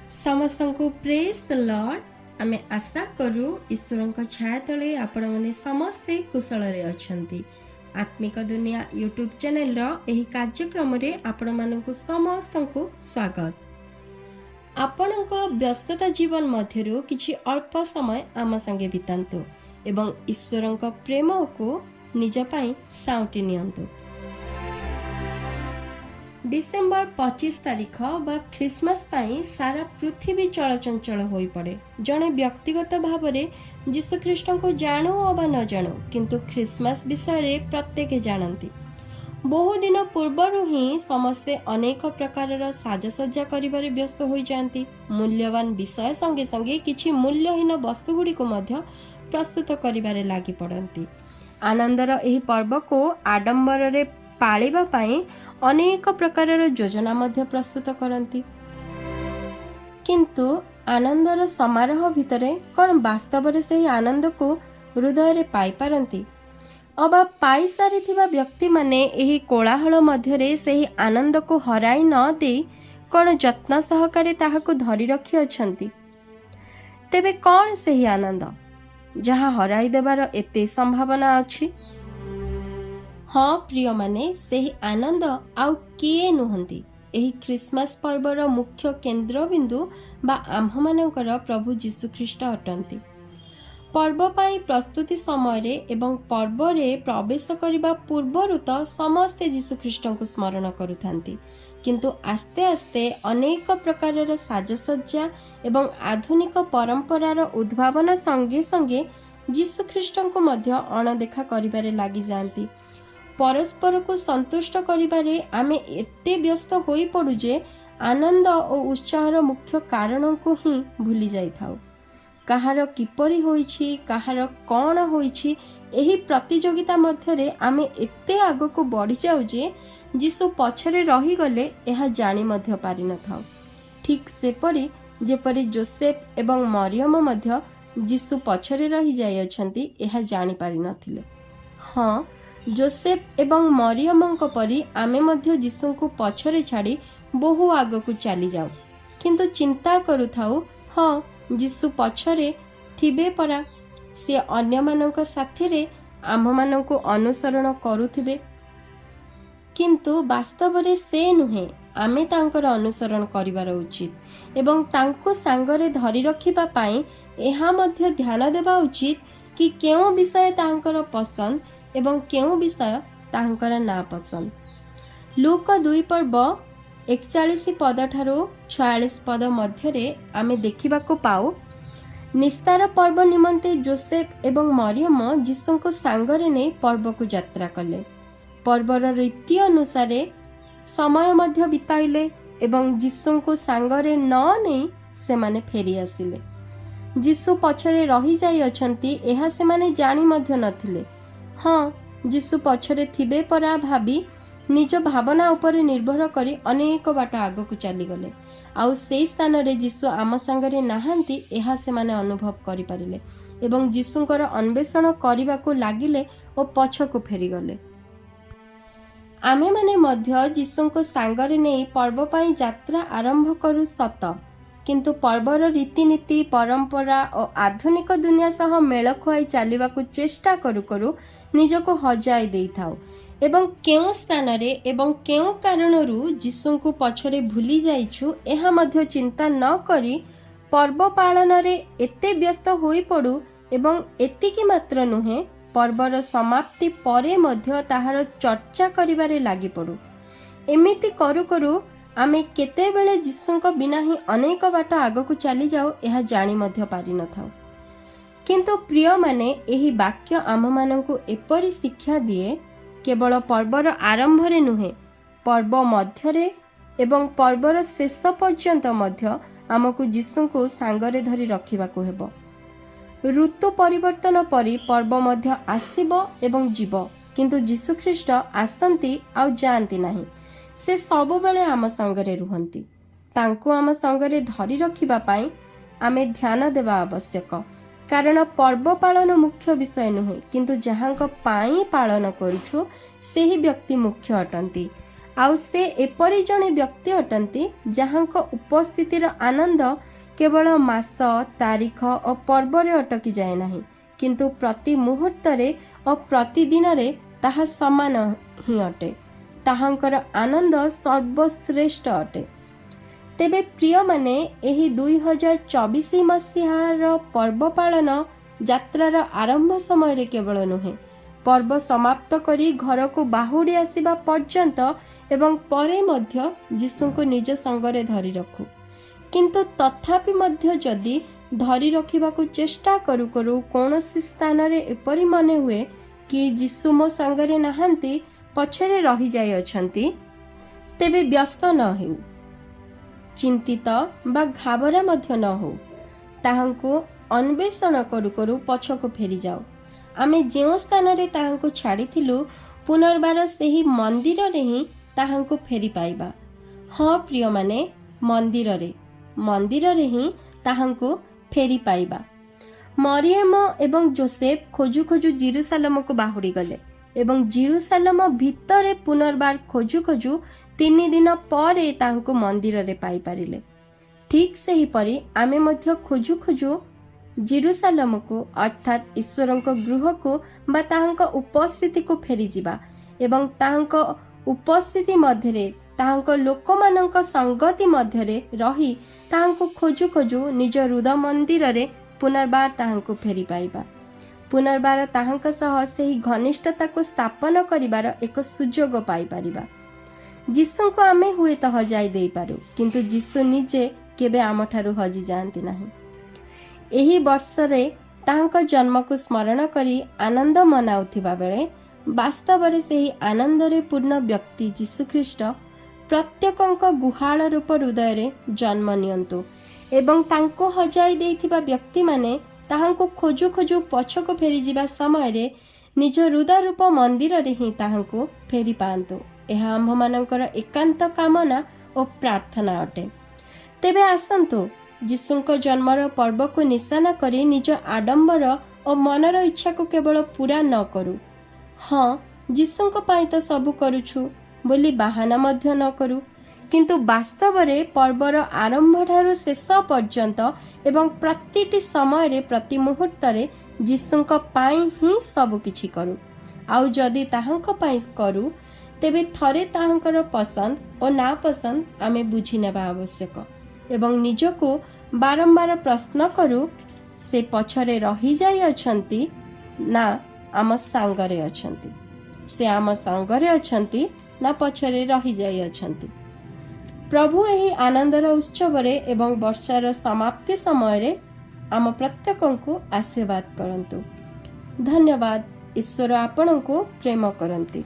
ସମସ୍ତଙ୍କୁ ପ୍ରେଜ୍ ଦ ଲର୍ଡ। ଆମେ ଆଶା କରୁ ଈଶ୍ୱରଙ୍କ ଛାୟା ତଳେ ଆପଣମାନେ ସମସ୍ତେ କୁଶଳରେ ଅଛନ୍ତି। ଆତ୍ମିକ ଦୁନିଆ ୟୁଟ୍ୟୁବ୍ ଚ୍ୟାନେଲର ଏହି କାର୍ଯ୍ୟକ୍ରମରେ ଆପଣମାନଙ୍କୁ ସମସ୍ତଙ୍କୁ ସ୍ୱାଗତ। ଆପଣଙ୍କ ବ୍ୟସ୍ତତା ଜୀବନ ମଧ୍ୟରୁ କିଛି ଅଳ୍ପ ସମୟ ଆମ ସାଙ୍ଗେ ବିତାନ୍ତୁ ଏବଂ ଈଶ୍ୱରଙ୍କ ପ୍ରେମକୁ ନିଜ ପାଇଁ ସାଉଁଟି ନିଅନ୍ତୁ। डिसेम्बर 25 तारिख बा ख्रिसमस पाई सारा पृथ्वी चलचंचल होई पड़े। जड़े व्यक्तिगत भाव में जीशुख्रीष्ट को जानू अबा न जानू किंतु ख्रिसमस विषय प्रत्येक जानती। बहु दिन पूर्वर ही समस्ते अनेक प्रकार साजसज्जा करिबारे व्यस्त हो जाती। मूल्यवान विषय संगे संगे किछि मूल्यहीन वस्तु गुड़िक प्रस्तुत करिबारे लागी पड़ती। आनंदर एही पर्व को आडंबर रे पालिबा पाई अनेक प्रकार योजना मध्य प्रस्तुत करती। किंतु आनंदर समारोह भितरे कौन वास्तव में से आनंद को हृदय रे पाई पारंती अबा पाई सारिथिबा व्यक्ति माने एही कोलाहल मध्यरे सेही आनंद को हराई न दे कौन जत्न सहकारे ताहाको धरी रखी अछंती। तेबे कौन सेही आनंद जहा हराई देबार एते संभावना अछि? हाँ प्रिय माने सेही आनंद आउ किए नुहंती। एही ख्रिसमस पर्वर मुख्य केंद्र बिंदु बा आम्भमानकर प्रभु जीशुख्रीष्ट अटंती। पर्व पाई प्रस्तुति समय रे एवं पर्व रे प्रवेश करिबा पूर्वरु तो समस्ते जीशुख्रीष्ट को स्मरण करुथांती, किंतु आस्ते आस्ते अनेक प्रकार साजसज्जा एवं आधुनिक परंपरार उद्भावना संगे संगे जीशुख्रीष्ट को मध्य अणदेखा करिबारे लागि जांती। परस्पर को संतुष्ट करिबारे आमे एते व्यस्त होई पड़ू जे आनंद और उत्साहर मुख्य कारण को ही भूली जाई थाउ। कहार किपरि होईछि, कहार कौन होईछि, एही प्रतियोगिता मध्यरे आमे एते आगो को बढ़ी जाउ जे जीशु पछरे रही गले एहा जानी मध्य पारि न थाउ। ठीक सेपरि जेपरि जोसेफ एवं मरियम मध्य जीशु पछरे रही जाई अछंती एहा जानी पारि नथिले। हाँ, जोसेफ एवं मरियमଙ୍କ परी आमे मध्य जीशु को पछरे छाड़ी बहु आग को चली जाऊ, किंतु चिंता करुथाऊ हाँ जीशु पछरे थिबे परा, से अन्य मानक साथी रे आम मानक अनुसरण करुथिबे, किंतु वास्तव रे से नुहे। आमे तांकर अनुसरण करिबार उचित एवं तांको सांगरे धरी रखिबा पाई एहा मध्य ध्यान देबा उचित कि केउ विषय तांकर पसंद एवं केउ विषय तांकर ना पसंद। लूक 2 पर्व 41 पद ठारो 46 पद मध्यरे आमे देखिबा को पाऊ, निस्तार पर्व निमंते जोसेफ एवं मरियम जीशु को सांगरे ने पर्व को यात्रा कले। पर्वर रीति अनुसार समय मध्य बिताइले एवं जीशु को सांगरे न नहीं से माने फेरी आसिले। जीशु पछरे रही जाई अछंती एहा से माने जानी मध्य नथिले। हाँ, जीशु पछरे थिबे परा भाबी निज भावना उपरे निर्भर करी अनेक बाट आग को चली गले। आउ से स्थान रे जीशु आम संगरे नाहांती एहा से माने अनुभव करि परिले एवं जीशुंकर अन्वेषण करिबा को लागिले ओ पछ को फेरी गले। आमे माने मध्य जीशुंको सांगरे नै पर्व पाई यात्रा आरंभ करू सत, किंतु पर्वर रीतिनीति परंपरा और आधुनिक दुनिया सह मेल खुआई चलने को चेष्टा करू करू निजको हजाई दे थाउ एवं केउ स्थान रे एवं केउ कारणरू जीशु को पछरे भूली जाइछु एहा मध्य चिंता न करी पर्व पालन रे एते व्यस्त होई पड़ू एवं एतिकी मात्र नुहे, पर्वर समाप्ति परे मध्य ताहार चर्चा करिबारे लागि पड़ू। एमिति करू करू आमे केते बेले जीशुंक बिना ही अनेक बाट आग को चली जाओ यह जानी मध्य पारि न थाउ। किंतु प्रिय माने एही वाक्य आम मानंकु एपरि शिक्षा दिए केवल पर्वर आरंभ रे नुहे, पर्व मध्य रे एवं पर्वर शेष पर्यंत मध्य आमको जीशुंकु सांगरे धरी रखिबाकु हेबो। ऋतु परिवर्तन परि पर्व मध्य आसीबो एवं जीवो, किंतु जीशुख्रीष्ट आसंती आउ जानती नाही। से सब बेले आम संगरे रुहंती। तांको आम संगरे धरी रखिबा पाई आमे ध्यान देवा आवश्यक, कारण पर्व पालन मुख्य विषय नुहे, किंतु जहांक पाई पालन करूछु सेही व्यक्ति मुख्य अटंती। आउ से एपरी जड़े व्यक्ति अटंती जहांक उपस्थितिर आनंद केवल मास तारीख और पर्व रे अटकी जाए नहीं, किंतु प्रति मुहूर्त और प्रतिदिन रे ताहा समान ही अटे। ताहांकर आनंद सर्वश्रेष्ठ अटे। तेबे प्रिय माने एही 2024 मसीहार पर्व पालन यात्रार आरंभ समय रे केवल नुहे, पर्व समाप्त करी घर को बाहुड़ी आसिबा पर्यंत एवं परे मध्य यीशु को निज संगरे धरी रखु। किंतु तथापि मध्य जदि धरी रखिबा को चेष्टा करू करू कौनसी स्थान रे एपरी मने हुए कि यीशु मो संगरे नाहंती, पछरे रही जाय अछंती, तेबे व्यस्त न हेउ, चिंतित बा घाबरा मध्य न हो। ताहांको अन्वेषण करू करू पछको फेरी जाओ। आमे जेउ स्थान रे ताहांको छाड़ीथिलु पुनर्बार सेही मंदिर रे ही ताहांको फेरी पाइबा। हाँ प्रिय माने मंदिर रे ही ताहांको फेरी पाइबा। मरियम एवं जोसेफ खोजु खोजु जेरुसालेम को बाहुड़ी गले एवं जेरुसालेम भितरे पुनर्बार खोजु खोजु 3 दिन परे तांको मंदिर रे पाई पारिले। ठीक सही परी आमे मध्य खोजु खोजु जेरुसालेम को अर्थात ईश्वरंक गृह को बा ताहांक उपस्थिति को फेरी जिबा एवं ताहांक उपस्थिति मध्यरे ताहांक लोकमानंक संगति मध्यरे रही ताहांको खोजु खोजु निज हृदय मंदिर रे पुनर्बार ताहांको फेरी पाइबा। पुनर्बार ताहांक सह सेही घनिष्ठता को स्थापन करिबार एक सुजोग पाई पारिबा। यीशु को आमे हुए तो हजाई देई पारू, किंतु यीशु निजे केबे आमठारु हजी जांती नाही। एही वर्ष रे ताहांक जन्म को स्मरण करी आनंद मनाउथिबा बेले वास्तव रे सेही आनंद रे पूर्ण व्यक्ति यीशु ख्रीष्ट प्रत्येकंक गुहाळ रूप हृदय रे जन्म नियंतु एवं तांको हजाई देइथिबा व्यक्ति माने ताहांको खोजु खोजु पछको फेरी जिबा समय रे निज हृदय रूप मंदिर रे ही ताहांको फेरी पांतु। एहा आम्भ मानकर एकांत कामना और प्रार्थना अटे। तेबे आसंतु यीशुंक जन्मर पर्व को निशाना करी निज आडंबर और मनर इच्छा को केवल पूरा न करू। हाँ यीशुंक पाई तो सबु करूछु बोली बाहाना मध्य न करू, किंतु वास्तव रे पर्वर आरंभ ठारू शेष पर्यंत एवं प्रतिटी समय रे प्रति मुहूर्त रे यीशुंक पाई ही सब किछि करू। आउ जदि ताहांक पाई करू तेबे थरे ताहांकर पसंद और ना पसंद आमे बुझी नेबा आवश्यक एवं निजको बारंबार प्रश्न करू से पछरे रही जाई अछंती ना आम सांगरे अछंती, से आम सांगरे अछंती ना पछरे रही जाई अछंती। प्रभु एही आनंदर उत्सव रे एवं वर्षार समाप्ति समय रे आम प्रत्येकंकु आशीर्वाद करंतु। धन्यवाद। ईश्वर आपणंकु प्रेम करंती।